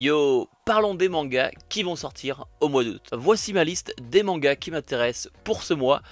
Yo, parlons des mangas qui vont sortir au mois d'août. Voici ma liste des mangas qui m'intéressent pour ce mois.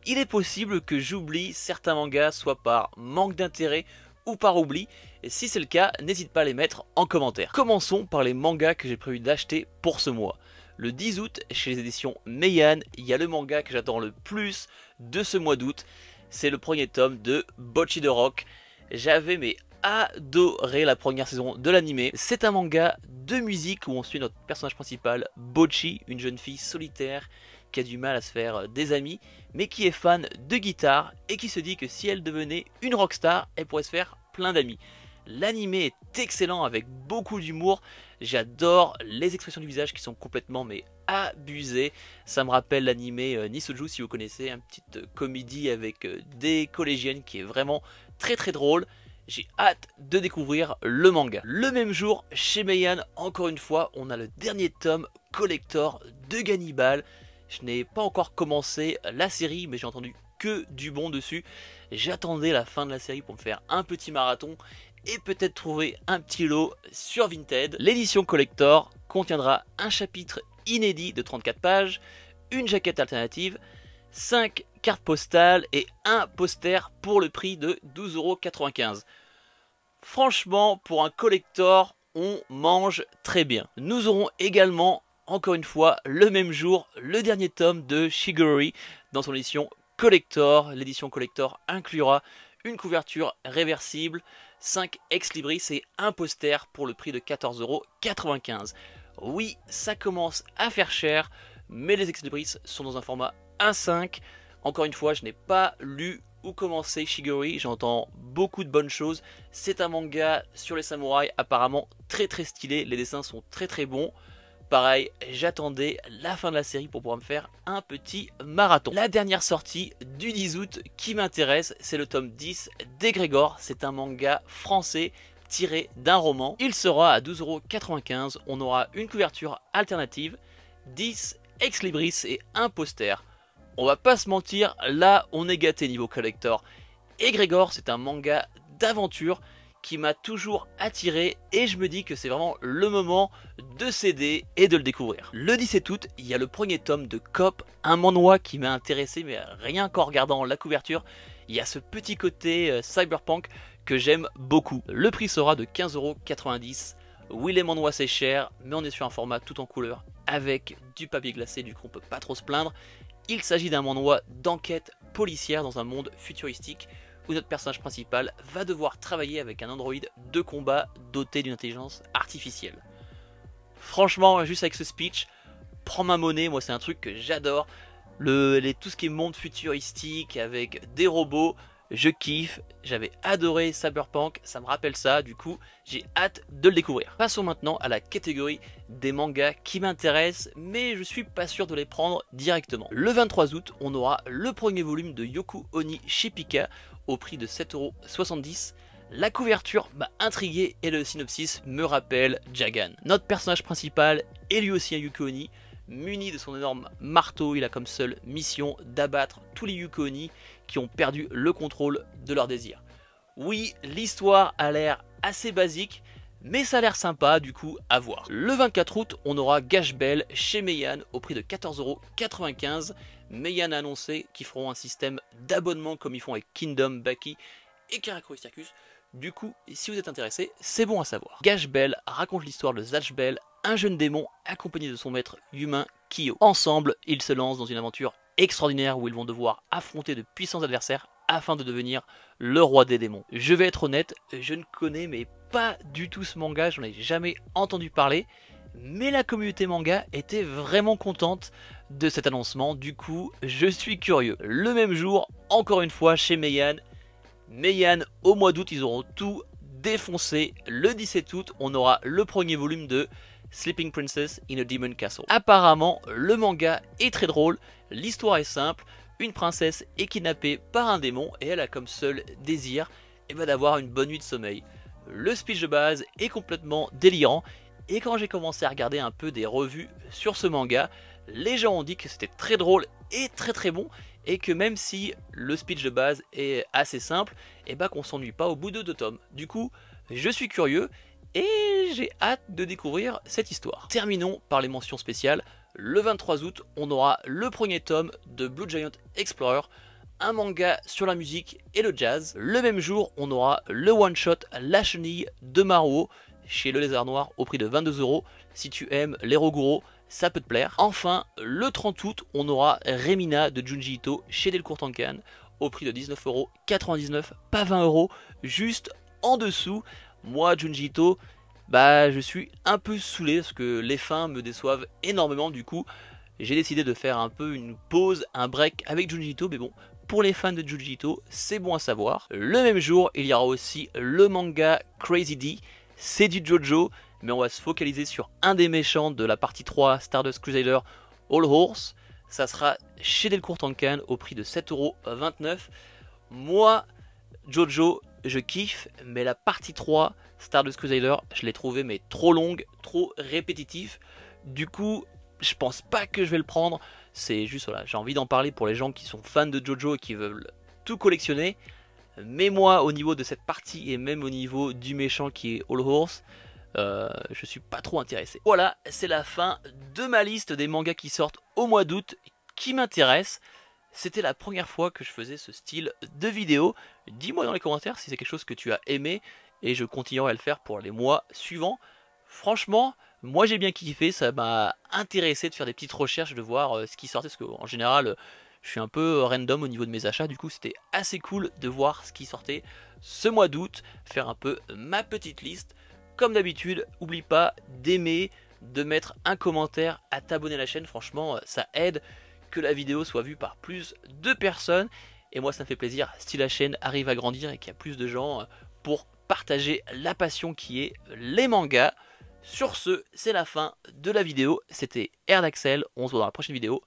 Il est possible que j'oublie certains mangas, soit par manque d'intérêt ou par oubli. Et si c'est le cas, n'hésite pas à les mettre en commentaire. Commençons par les mangas que j'ai prévu d'acheter pour ce mois. Le 10 août, chez les éditions Meian, il y a le manga que j'attends le plus de ce mois d'août. C'est le premier tome de Bocchi the Rock. J'avais adoré la première saison de l'anime. C'est un manga de musique où on suit notre personnage principal, Bocchi, une jeune fille solitaire qui a du mal à se faire des amis, mais qui est fan de guitare et qui se dit que si elle devenait une rockstar, elle pourrait se faire plein d'amis. L'anime est excellent avec beaucoup d'humour. J'adore les expressions du visage qui sont complètement abusées. Ça me rappelle l'anime Nisuju si vous connaissez, une petite comédie avec des collégiennes qui est vraiment très drôle. J'ai hâte de découvrir le manga. Le même jour, chez Meian, encore une fois, on a le dernier tome collector de Gannibal. Je n'ai pas encore commencé la série, mais j'ai entendu que du bon dessus. J'attendais la fin de la série pour me faire un petit marathon et peut-être trouver un petit lot sur Vinted. L'édition collector contiendra un chapitre inédit de 34 pages, une jaquette alternative, 5 cartes postales et un poster pour le prix de 12,95 €. Franchement, pour un collector, on mange très bien. Nous aurons également, encore une fois, le même jour, le dernier tome de Shigurui dans son édition collector. L'édition collector inclura une couverture réversible, 5 ex-libris et un poster pour le prix de 14,95 €. Oui, ça commence à faire cher, mais les ex-libris sont dans un format A5. Encore une fois, je n'ai pas lu ou commencé Shigurui, j'entends beaucoup de bonnes choses. C'est un manga sur les samouraïs apparemment très stylé, les dessins sont très bons. Pareil, j'attendais la fin de la série pour pouvoir me faire un petit marathon. La dernière sortie du 10 août qui m'intéresse, c'est le tome 10 d'Egrégor. C'est un manga français tiré d'un roman. Il sera à 12,95 €. On aura une couverture alternative, 10 ex-libris et un poster. On va pas se mentir, là on est gâté niveau collector. Egrégor, c'est un manga d'aventure qui m'a toujours attiré et je me dis que c'est vraiment le moment de céder et de le découvrir. Le 17 août, il y a le premier tome de Cop, un manhwa qui m'a intéressé, mais rien qu'en regardant la couverture, il y a ce petit côté cyberpunk que j'aime beaucoup. Le prix sera de 15,90 €. Oui, les manhwas c'est cher, mais on est sur un format tout en couleur avec du papier glacé, du coup on peut pas trop se plaindre. Il s'agit d'un manhwa d'enquête policière dans un monde futuristique où notre personnage principal va devoir travailler avec un androïde de combat doté d'une intelligence artificielle. Franchement, juste avec ce speech, prends ma monnaie, moi c'est un truc que j'adore. Tout ce qui est monde futuristique avec des robots, je kiffe. J'avais adoré Cyberpunk, ça me rappelle ça, du coup j'ai hâte de le découvrir. Passons maintenant à la catégorie des mangas qui m'intéressent, mais je suis pas sûr de les prendre directement. Le 23 août, on aura le premier volume de Yoku Oni chez Pika au prix de 7,70 €. La couverture m'a intrigué et le synopsis me rappelle Jagan. Notre personnage principal est lui aussi un Yoku Oni. Muni de son énorme marteau, il a comme seule mission d'abattre tous les Yoku Oni qui ont perdu le contrôle de leur désir. Oui, l'histoire a l'air assez basique, mais ça a l'air sympa, du coup à voir. Le 24 août, on aura Gash Bell chez Meian au prix de 14,95 €. Meian a annoncé qu'ils feront un système d'abonnement comme ils font avec Kingdom, Baki et Karakuri Circus. Du coup, si vous êtes intéressé, c'est bon à savoir. Gash Bell raconte l'histoire de Zatch Bell, un jeune démon accompagné de son maître humain Kyo. Ensemble, ils se lancent dans une aventure extraordinaire où ils vont devoir affronter de puissants adversaires afin de devenir le roi des démons. Je vais être honnête, je ne connais mais pas du tout ce manga, j'en ai jamais entendu parler, mais la communauté manga était vraiment contente de cet annoncement, du coup je suis curieux. Le même jour, encore une fois chez Meian, au mois d'août ils auront tout défoncé. Le 17 août, on aura le premier volume de Sleeping Princess in a Demon Castle. Apparemment, le manga est très drôle, l'histoire est simple, une princesse est kidnappée par un démon et elle a comme seul désir d'avoir une bonne nuit de sommeil. Le speech de base est complètement délirant et quand j'ai commencé à regarder un peu des revues sur ce manga, les gens ont dit que c'était très drôle et très bon et que même si le speech de base est assez simple, qu'on s'ennuie pas au bout de 2 tomes. Du coup, je suis curieux et j'ai hâte de découvrir cette histoire. Terminons par les mentions spéciales. Le 23 août, on aura le premier tome de Blue Giant Explorer, un manga sur la musique et le jazz. Le même jour, on aura le one-shot La Chenille de Maruo chez Le Lézard Noir au prix de 22 €. Si tu aimes les Roguro, ça peut te plaire. Enfin, le 30 août, on aura Remina de Junji Ito chez Delcourt Tankan au prix de 19,99 €, pas 20 €, juste en dessous. Moi, Junji Ito, bah, je suis un peu saoulé parce que les fins me déçoivent énormément. Du coup, j'ai décidé de faire un peu une pause, un break avec Junji Ito, mais bon, pour les fans de Junji Ito, c'est bon à savoir. Le même jour, il y aura aussi le manga Crazy D. C'est du JoJo, mais on va se focaliser sur un des méchants de la partie 3 Stardust Crusader All Horse. Ça sera chez Delcourt Tankan au prix de 7,29 €. Moi, JoJo, je kiffe, mais la partie 3 Stardust Crusader, je l'ai trouvé mais trop longue, trop répétitif. Du coup, je pense pas que je vais le prendre. C'est juste, voilà, j'ai envie d'en parler pour les gens qui sont fans de JoJo et qui veulent tout collectionner. Mais moi, au niveau de cette partie et même au niveau du méchant qui est All Horse, je suis pas trop intéressé. Voilà, c'est la fin de ma liste des mangas qui sortent au mois d'août qui m'intéressent. C'était la première fois que je faisais ce style de vidéo. Dis-moi dans les commentaires si c'est quelque chose que tu as aimé et je continuerai à le faire pour les mois suivants. Franchement, moi j'ai bien kiffé, ça m'a intéressé de faire des petites recherches, de voir ce qui sortait, parce qu'en général je suis un peu random au niveau de mes achats, du coup c'était assez cool de voir ce qui sortait ce mois d'août, faire un peu ma petite liste. Comme d'habitude, oublie pas d'aimer, de mettre un commentaire, à t'abonner à la chaîne, franchement ça aide que la vidéo soit vue par plus de personnes. Et moi ça me fait plaisir si la chaîne arrive à grandir et qu'il y a plus de gens pour partager la passion qui est les mangas. Sur ce, c'est la fin de la vidéo. C'était Erdaxel, on se voit dans la prochaine vidéo.